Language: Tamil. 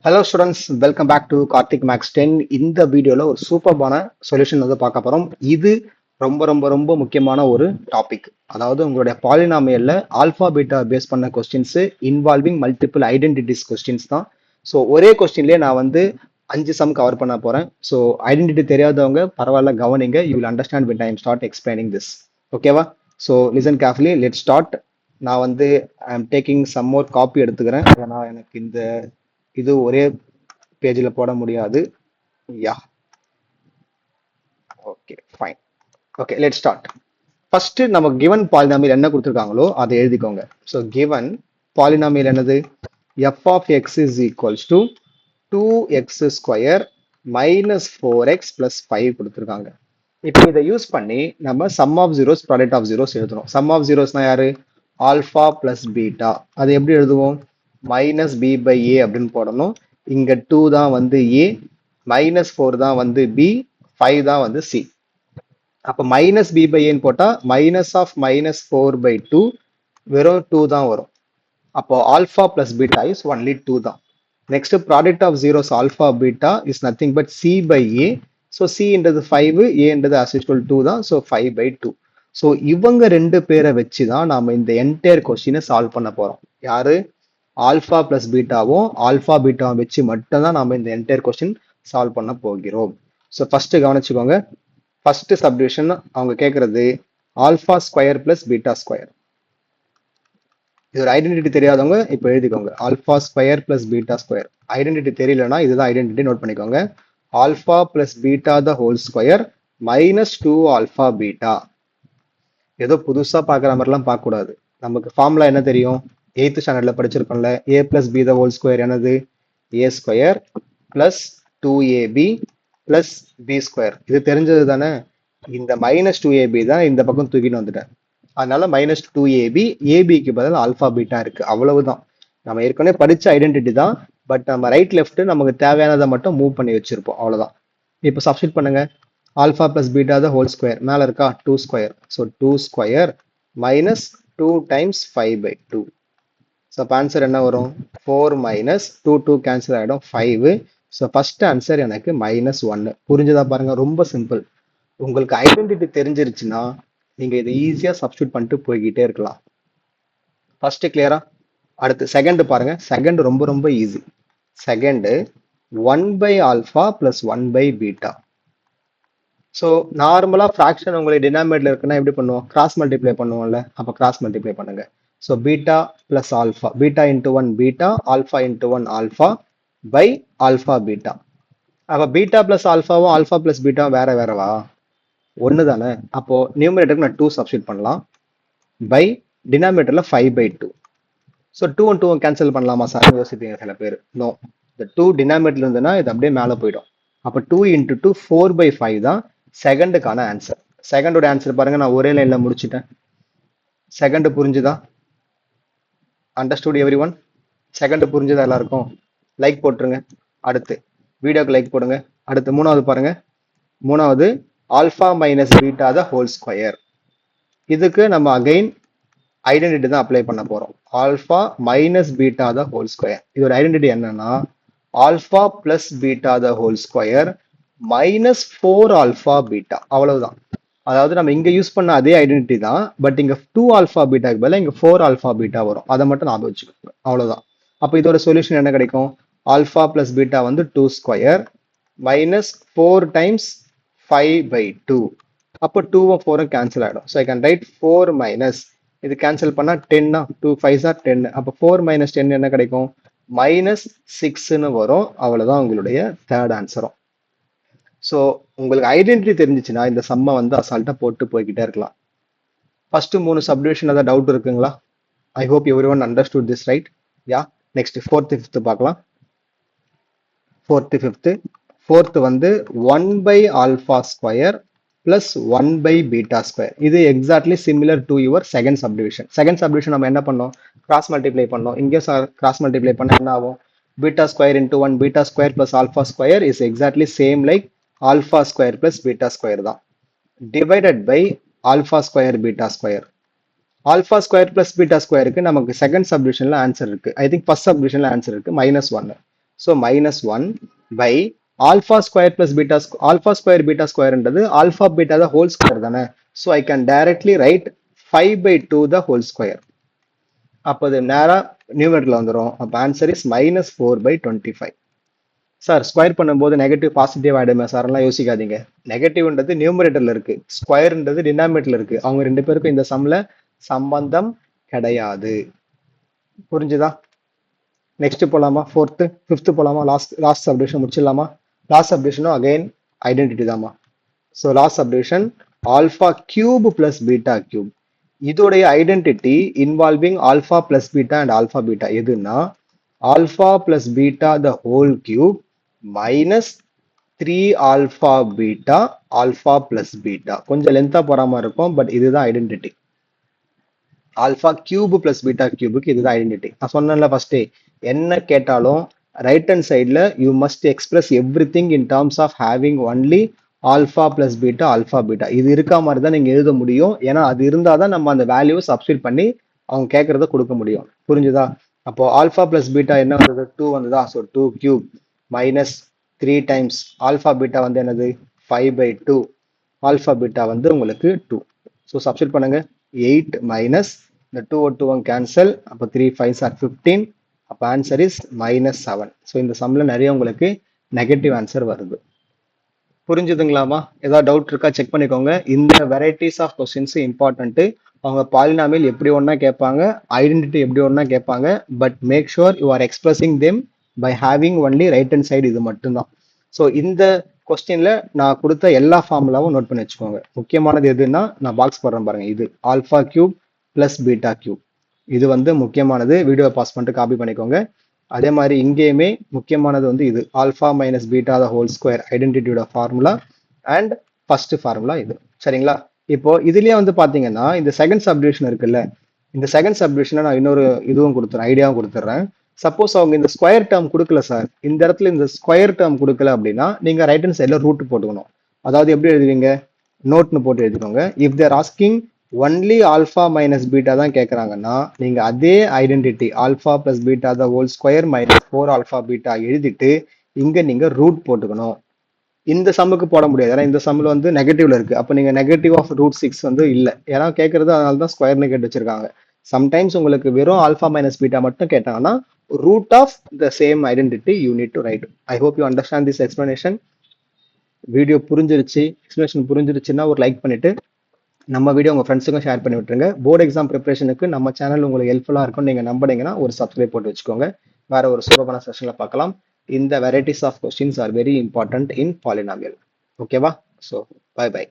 Hello students, welcome back to Karthik maths 10. இந்த வீடியோவில் ஒரு சூப்பர்பான சொல்யூஷன் வந்து பார்க்க போகிறோம். இது ரொம்ப ரொம்ப ரொம்ப முக்கியமான ஒரு டாபிக். அதாவது உங்களுடைய பாலினாமியல்ல ஆல்ஃபா பீட்டா பேஸ் பண்ண questions involving multiple identities questions தான். ஸோ ஒரே கொஸ்டின்லேயே நான் வந்து 5 சம் கவர் பண்ண போகிறேன். ஸோ ஐடென்டிட்டி தெரியாதவங்க பரவாயில்ல கவனிங்க. You will understand when I am start explaining this. ஓகேவா? So listen carefully, let start. நான் வந்து I am taking some more copy எடுத்துக்கிறேன். ஏன்னா எனக்கு இந்த இது ஒரே பேஜில் போட முடியாது. Yeah, okay fine. Okay, let start. First நம்ம கிவன் பாலினாமியல் என்ன கொடுத்துருக்காங்களோ அதை எழுதிக்கோங்க. ஸோ கிவன் பாலினாமியல் என்னது? F of X is equals to 2x square minus 4x plus 5 கொடுத்துருக்காங்க. இப்போ இதை யூஸ் பண்ணி நம்ம sum of zeros product of zeros எழுதணும். சம் ஆஃப் ஜீரோஸ்னா யாரு? Alpha plus beta. அது எப்படி எழுதுவோம்? மைனஸ் பி பை ஏ அப்படின்னு போடணும். இங்க 2 தான் வந்து ஏ, மைனஸ் 4 தான் வந்து பி, 5 தான் வந்து சி. அப்போ மைனஸ் பி பை ஏன்னு போட்டா மைனஸ் ஆஃப் மைனஸ் 4 பை 2 வெறும் 2 தான் வரும். அப்போ alpha plus beta is only 2 தான். Next product of zeros alpha beta is nothing but C by A. So சின்றது 5, ஏன்றது as usual 2 தான். So 5 by 2. ஸோ இவங்க ரெண்டு பேரை வச்சு தான் நாம இந்த என்டையர் கொஸ்டினை சால்வ் பண்ண போறோம். யாரு? ஆல்ஃபா பிளஸ் பீட்டாவும் ஆல்ஃபா பீட்டாவும் வச்சு மட்டும்தான் நாம இந்த என்டையர் கொஸ்டின் சால்வ் பண்ண போகிறோம். ஸோ ஃபர்ஸ்ட் கவனிச்சுக்கோங்க. ஃபர்ஸ்ட் சப்டிவிஷன் அவங்க கேட்கறது alpha square plus beta square. இது ஒரு ஐடென்டிட்டி தெரியாதவங்க இப்போ எழுதிக்கோங்க. Alpha square plus beta square. Identity தெரியலனா இதுதான் ஐடென்டிட்டி, நோட் பண்ணிக்கோங்க. Alpha plus beta the whole square minus 2 alpha beta. ஏதோ புதுசா பார்க்குற மாதிரிலாம் பார்க்கக்கூடாது. நமக்கு ஃபார்முலா என்ன தெரியும்? 8th ஸ்டாண்டர்ட்ல படிச்சிருக்கோம்ல. A plus B the whole square என்னது? A square plus 2ab plus B square. இது தெரிஞ்சது தானே? இந்த மைனஸ் 2ab தான் இந்த பக்கம் தூக்கிட்டு வந்துட்டேன். அதனால மைனஸ் 2ab, ஏபிக்கு பதில் ஆல்ஃபா பீட்டா இருக்கு. அவ்வளவுதான். நம்ம ஏற்கனவே படிச்ச ஐடென்டிட்டி தான். பட் நம்ம ரைட் லெஃப்ட் நமக்கு தேவையானதை மட்டும் மூவ் பண்ணி வச்சிருப்போம். அவ்வளவுதான். இப்போ சப்ஸ்டிட் பண்ணுங்க. Alpha plus beta the whole square மேல இருக்கா? 2 square. So 2 square minus 2 times 5 by 2. So அப்போ ஆன்சர் என்ன வரும்? 4 மைனஸ் 2 கேன்சல் ஆகிடும் 5. ஸோ ஃபர்ஸ்ட் ஆன்சர் எனக்கு -1. புரிஞ்சுதா பாருங்க? ரொம்ப சிம்பிள். உங்களுக்கு ஐடென்டிட்டி தெரிஞ்சிருச்சுன்னா நீங்க இதை ஈஸியா சப்ஸ்டியூட் பண்ணிட்டு போய்கிட்டே இருக்கலாம். ஃபர்ஸ்ட் கிளியரா? அடுத்து செகண்ட் பாருங்க. செகண்ட் ரொம்ப ரொம்ப easy. Second 1 by alpha plus 1 by beta. So நார்மலா ஃப்ராக்ஷன் உங்களுக்கு டினாமினேட்டர்ல இருக்குன்னா எப்படி பண்ணுவோம்? கிராஸ் மல்டிப்ளை பண்ணுவோம்ல. அப்போ கிராஸ் மல்டிப்ளை பண்ணுங்க. So beta plus alpha, beta into 1 beta, alpha into 1 alpha by alpha beta. அப்ப beta plus alpha alpha plus beta வேற வேறவா? ஒன்று தானே. அப்போ நியூமரேட்டருக்கு நான் 2 சப்ஸ்டிட் பண்ணலாம். பை டினாமினேட்டர்ல 5 by 2. ஸோ 2 and 2 கேன்சல் பண்ணலாமா சார் யோசிப்பீங்க சில பேர். நோ, இந்த 2 டினாமினேட்டர்ல இருந்ததுன்னா இது அப்படியே மேலே போயிடும். அப்போ 2 into 2 4 by 5 தான் செகண்டுக்கான ஆன்சர். செகண்டோட ஆன்சர் பாருங்க, நான் ஒரே லைன்ல முடிச்சிட்டேன். செகண்ட் புரிஞ்சுதா? Understood every one? செகண்ட் புரிஞ்சதா எல்லாருக்கும்? லைக் போட்டுருங்க. அடுத்து வீடியோக்கு லைக் போடுங்க. அடுத்து மூணாவது பாருங்க. மூணாவது alpha minus beta the whole square. இதுக்கு நம்ம அகைன் ஐடென்டிட்டி தான் அப்ளை பண்ண போறோம். Alpha minus beta the whole square. இதோட ஐடென்டிட்டி என்னன்னா alpha plus beta the whole square minus 4 alpha beta. அவ்வளவுதான். அதாவது நம்ம இங்க யூஸ் பண்ண அதே ஐடென்டிட்டி தான். பட் இங்க 2 ஆல்ஃபா பீட்டாக்கு பதிலாக இங்க 4 ஆல்ஃபா பீட்டா வரும். அதை மட்டும் ஞாபகம் வச்சுக்கோங்க. அவ்வளவுதான். அப்போ இதோட சொல்யூஷன் என்ன கிடைக்கும்? ஆல்ஃபா பிளஸ் பீட்டா வந்து 2 ஸ்கொயர் மைனஸ் 4 டைம்ஸ் 5 பை 2. அப்போ 2 4 கேன்சல் ஆகிடும். So I can write 4 minus, இது கேன்சல் பண்ணா 10, 2 5 10. அப்போ 4 மைனஸ் 10 என்ன கிடைக்கும்? மைனஸ் 6ன்னு வரும். அவ்வளவுதான் உங்களுடைய தேர்ட் ஆன்சரும். ஸோ உங்களுக்கு ஐடென்டிட்டி தெரிஞ்சிச்சுன்னா இந்த சம்மை வந்து அசால்ட்டா போட்டு போய்கிட்டே இருக்கலாம். ஃபர்ஸ்ட் 3 சப்டிவிஷன் ஏதாவது டவுட் இருக்குங்களா? I hope every one understood this right. Yeah, next 4th 5th பார்க்கலாம். 4th 5th. 4th வந்து 1 by alpha square plus 1 by beta square. இது exactly similar to your second subdivision. Second subdivision நம்ம என்ன பண்ணோம்? கிராஸ் மல்டிப்ளை பண்ணோம். இங்கே கிராஸ் மல்டிப்ளை பண்ண என்ன ஆகும்? Beta square into 1 beta square plus alpha square is exactly same like alpha square plus beta square தான். Divided by alpha square beta square. Alpha square plus beta ஸ்கொயருக்கு நமக்கு செகண்ட் சப்டிவிஷன்ல ஆன்சர் இருக்கு. ஐ திங்க் ஃபர்ஸ்ட் சப்டிவிஷன்ல ஆன்சர் இருக்கு -1. So -1 by alpha square plus beta alpha square beta square என்றது alpha beta the whole square தானே. So I can directly right 5/2 the whole square. அப்போ அது நேரா நியூமரேட்டர்ல வந்துடும். அப்போ ஆன்சர் இஸ் -4/25. சார் ஸ்கொயர் பண்ணும்போது நெகட்டிவ் பாசிட்டிவ் ஆயிடுமே சார்லாம் யோசிக்காதீங்க. நெகட்டிவ்ன்றது நியூமரேட்டர்ல இருக்கு, ஸ்கொயர்ன்றது டினாமினேட்டர்ல இருக்கு. அவங்க ரெண்டு பேருக்கும் இந்த சம்ல சம்பந்தம் கிடையாது. புரிஞ்சுதா? நெக்ஸ்ட் போலாமா? ஃபோர்த்து ஃபிஃப்த் போலாமா? லாஸ்ட் சப்டிவிஷன் முடிச்சிடலாமா? லாஸ்ட் சப்டிவிஷனும் அகைன் ஐடென்டிட்டி தாமா. So last subdivision alpha cube plus beta cube. இதோடைய identity involving alpha plus beta and alpha beta எதுன்னா alpha plus beta the whole cube minus 3 alpha beta alpha plus beta. கொஞ்சம் லென்த்தா போற மாதிரி இருக்கும், பட் இதுதான் identity. Alpha cube plus beta கியூபுக்கு இதுதான் ஐடென்டிட்டி. நான் சொன்னேன்ல ஃபர்ஸ்டே, என்ன கேட்டாலும் ரைட் ஹேண்ட் சைடில் you must express everything in terms of having only alpha plus beta alpha beta. இது இருக்கா மாதிரி தான் நீங்கள் எழுத முடியும். ஏன்னா அது இருந்தால் தான் நம்ம அந்த வேல்யூவை சப்ஸ்டிட் பண்ணி அவங்க கேட்கறத கொடுக்க முடியும். புரிஞ்சுதா? அப்போ ஆல்ஃபா பிளஸ் பீட்டா என்ன வந்தது? 2 வந்ததா? So 2 cube minus 3 times alpha beta வந்து என்னது? 5/2. ஆல்ஃபா பீட்டா வந்து உங்களுக்கு 2. ஸோ சப்ஸ்டிட் பண்ணுங்க. 8 மைனஸ் இந்த 2 2 1 கேன்சல். அப்போ 3 5s are 15. அப்போ ஆன்சர் இஸ் -7. ஸோ இந்த சம்ல நிறைய உங்களுக்கு நெகட்டிவ் ஆன்சர் வருது. புரிஞ்சுதுங்களாமா? ஏதாவது டவுட் இருக்கா செக் பண்ணிக்கோங்க. இந்த வெரைட்டிஸ் ஆஃப் கொஸ்டின்ஸ் இம்பார்ட்டன்ட். அவங்க பாலினாமியல் எப்படி ஒன்னா கேட்பாங்க, ஐடென்டிட்டி எப்படி ஒன்னா கேட்பாங்க. But make sure you are expressing them by having only right hand side. இது மட்டும்தான். ஸோ இந்த கொஸ்டின்ல நான் கொடுத்த எல்லா ஃபார்முலாவும் நோட் பண்ணி வச்சுக்கோங்க. முக்கியமானது எதுன்னா நான் பாக்ஸ் போடுறேன் பாருங்க. இது alpha cube plus beta cube. இது வந்து முக்கியமானது. வீடியோ பாஸ் பண்ணிட்டு காப்பி பண்ணிக்கோங்க. அதே மாதிரி இங்கேயுமே முக்கியமானது வந்து இது alpha minus beta the whole square ஐடென்டிட்டியோட ஃபார்முலா அண்ட் ஃபர்ஸ்ட் ஃபார்முலா இது. சரிங்களா? இப்போ இதுலயே வந்து பாத்தீங்கன்னா இந்த செகண்ட் சப்டிவிஷன் இருக்குல்ல, இந்த செகண்ட் சப்டிவிஷனை நான் இன்னொரு இதுவும் கொடுத்துறேன், ஐடியாவும் கொடுத்துட்றேன். சப்போஸ் அவங்க இந்த ஸ்கொயர் டேர்ம் கொடுக்கல சார், இந்த இடத்துல இந்த ஸ்கொயர் டேர்ம் கொடுக்கல அப்படின்னா நீங்க ரைட் ஹேண்ட் சைட்ல ரூட் போட்டுக்கணும். அதாவது எப்படி எழுதுவீங்க? நோட்னு போட்டு எழுதிக்கோங்க. If they're asking only alpha minus beta தான் கேட்குறாங்கன்னா நீங்க அதே identity alpha plus beta the whole square minus 4 alpha beta எழுதிட்டு இங்க நீங்க ரூட் போட்டுக்கணும். இந்த சம்முக்கு போட முடியாது, ஏன்னா இந்த சம்மில் வந்து நெகட்டிவ்ல இருக்கு. அப்போ நீங்க நெகட்டிவ் ஆஃப் √6 வந்து இல்லை, ஏன்னா கேட்கறது அதனால தான் ஸ்கொயர்னு கேட்டு வச்சிருக்காங்க. சம்டைம்ஸ் உங்களுக்கு வெறும் ஆல்ஃபா மைனஸ் பீட்டா மட்டும் கேட்டாங்கன்னா root of the same identity you need to write. I hope you understand this explanation. Video புரிஞ்சிருச்சு, எக்ஸ்பிளனேஷன் புரிஞ்சிருச்சுன்னா ஒரு லைக் பண்ணிட்டு நம்ம வீடியோ உங்க ஃப்ரெண்ட்ஸுக்கும் ஷேர் பண்ணி விட்டுருங்க. போர்டு எக்ஸாம் ப்ரிப்பரேஷனுக்கு நம்ம சேனல் உங்களுக்கு ஹெல்ப்ஃபுல்லாக இருக்கும் நீங்க நம்பினீங்கன்னா ஒரு சப்ஸ்கிரைப் போட்டு வச்சுக்கோங்க. வேற ஒரு சூப்பரான செஷன்ல பார்க்கலாம். இந்த varieties of questions are very important in polynomial. ஓகேவா? So bye by.